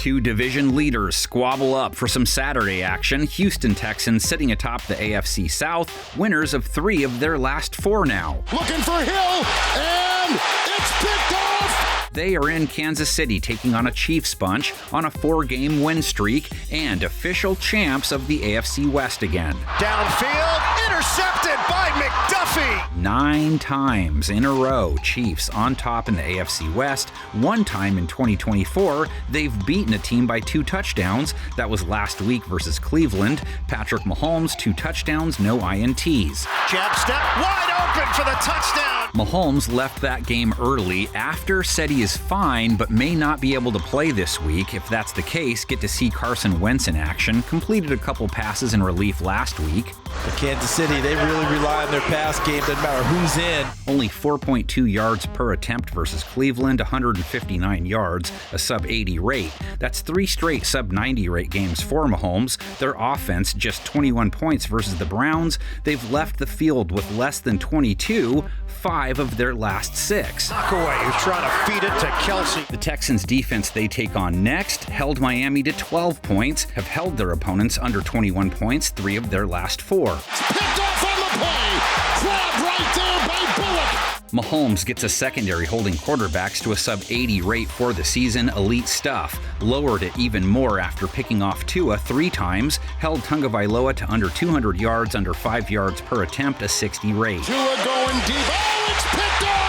Two division leaders squabble up for some Saturday action. Houston Texans sitting atop the AFC South, winners of 3 of their last 4 now. Looking for Hill, and it's picked off! They are in Kansas City taking on a Chiefs bunch on a 4-game win streak and official champs of the AFC West again. Downfield, intercepted by McDuffie! 9 times in a row, Chiefs on top in the AFC West. 1 time in 2024, they've beaten a team by 2 touchdowns. That was last week versus Cleveland. Patrick Mahomes, 2 touchdowns, no INTs. Jab step, wide open for the touchdown! Mahomes left that game early after said he is fine but may not be able to play this week. If that's the case, get to see Carson Wentz in action. Completed a couple passes in relief last week. But Kansas City, they really rely on their pass game. Doesn't matter who's in. Only 4.2 yards per attempt versus Cleveland, 159 yards, a sub-80 rate. That's 3 straight sub-90 rate games for Mahomes. Their offense, just 21 points versus the Browns. They've left the field with less than 22, 5 of their last 6. Knockaway, who's trying to feed it to Kelsey. The Texans defense they take on next held Miami to 12 points, have held their opponents under 21 points 3 of their last 4. It's picked off on the play. Grab right there by Bullock. Mahomes gets a secondary holding quarterbacks to a sub-80 rate for the season. Elite stuff. Lowered it even more after picking off Tua 3 times. Held Tagovailoa to under 200 yards, under 5 yards per attempt, a 60 rate. Tua going deep. Oh, it's picked off!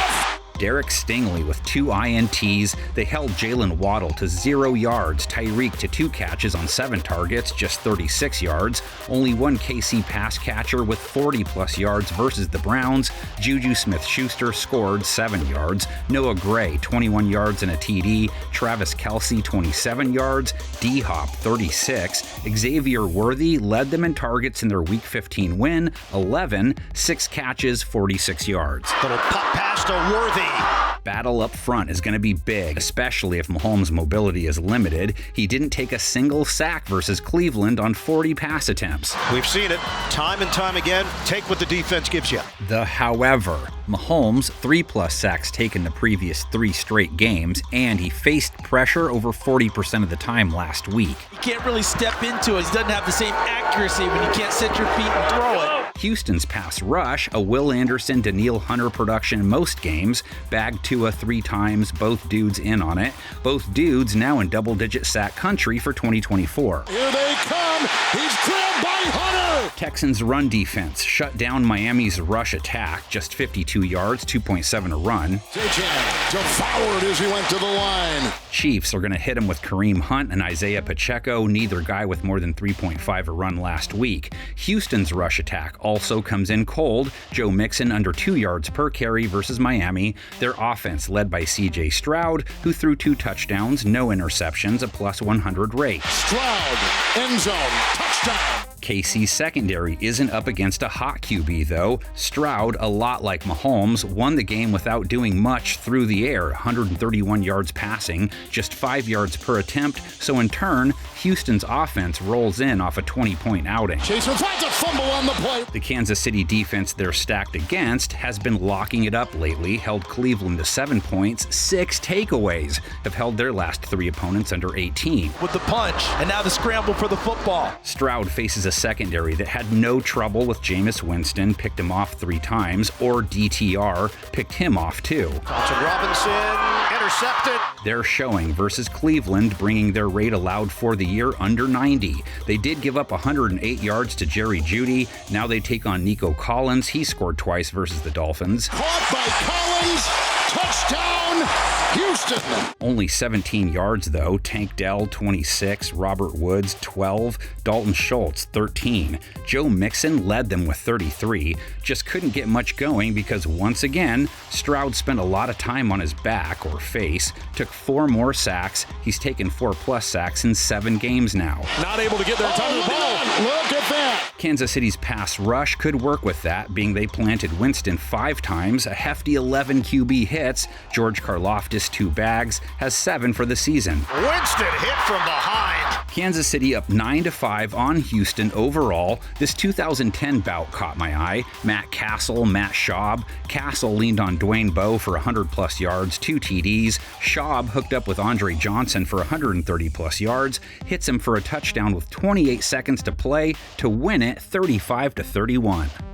Derek Stingley with 2 INTs. They held Jalen Waddle to 0 yards. Tyreek to 2 catches on 7 targets, just 36 yards. Only 1 KC pass catcher with 40-plus yards versus the Browns. Juju Smith-Schuster scored 7 yards. Noah Gray, 21 yards and a TD. Travis Kelce, 27 yards. D-Hop, 36. Xavier Worthy led them in targets in their Week 15 win, 11, 6 catches, 46 yards. Little pop pass to Worthy. Battle up front is going to be big, especially if Mahomes' mobility is limited. He didn't take a single sack versus Cleveland on 40 pass attempts. We've seen it time and time again. Take what the defense gives you. However, Mahomes, 3+ sacks taken the previous 3 straight games, and he faced pressure over 40% of the time last week. You can't really step into it. He doesn't have the same accuracy when you can't set your feet and throw it. Houston's pass rush, a Will Anderson, Danielle Hunter production most games, bagged Tua 3 times, both dudes in on it. Both dudes now in double-digit sack country for 2024. Here they come. He's grabbed by Hunter. Texans' run defense shut down Miami's rush attack, just 52 yards, 2.7 a run. Devoured as he went to the line. Chiefs are going to hit him with Kareem Hunt and Isaiah Pacheco, neither guy with more than 3.5 a run last week. Houston's rush attack also comes in cold. Joe Mixon under 2 yards per carry versus Miami. Their offense led by CJ Stroud, who threw 2 touchdowns, no interceptions, a plus 100 rate. Stroud, end zone, touchdown. KC's secondary isn't up against a hot QB, though. Stroud, a lot like Mahomes, won the game without doing much through the air, 131 yards passing, just 5 yards per attempt, so in turn, Houston's offense rolls in off a 20-point outing. Jason finds a fumble on the play. The Kansas City defense they're stacked against has been locking it up lately, held Cleveland to 7 points, 6 takeaways, have held their last 3 opponents under 18. With the punch, and now the scramble for the football. Stroud faces a secondary that had no trouble with Jameis Winston, picked him off 3 times, or DTR picked him off too. Thompson Robinson, intercepted. They're showing versus Cleveland, bringing their rate allowed for the year under 90. They did give up 108 yards to Jerry Jeudy. Now they take on Nico Collins. He scored twice versus the Dolphins. Caught by Collins, touchdown, Houston. Only 17 yards though. Tank Dell, 26. Robert Woods, 12. Dalton Schultz, 13. Joe Mixon led them with 33. Just couldn't get much going because once again, Stroud spent a lot of time on his back or face, took 4 more sacks. He's taken 4+ sacks in 7 games now. Not able to get there in time of the ball. Look at that. Kansas City's pass rush could work with that, being they planted Winston 5 times, a hefty 11 QB hits. George Karlaftis 2 bags, has 7 for the season. Winston hit from behind. Kansas City up 9-5 on Houston overall. This 2010 bout caught my eye. Matt Castle, Matt Schaub. Castle leaned on Dwayne Bowe for 100-plus yards, 2 TDs. Schaub hooked up with Andre Johnson for 130-plus yards, hits him for a touchdown with 28 seconds to play to win it 35-31.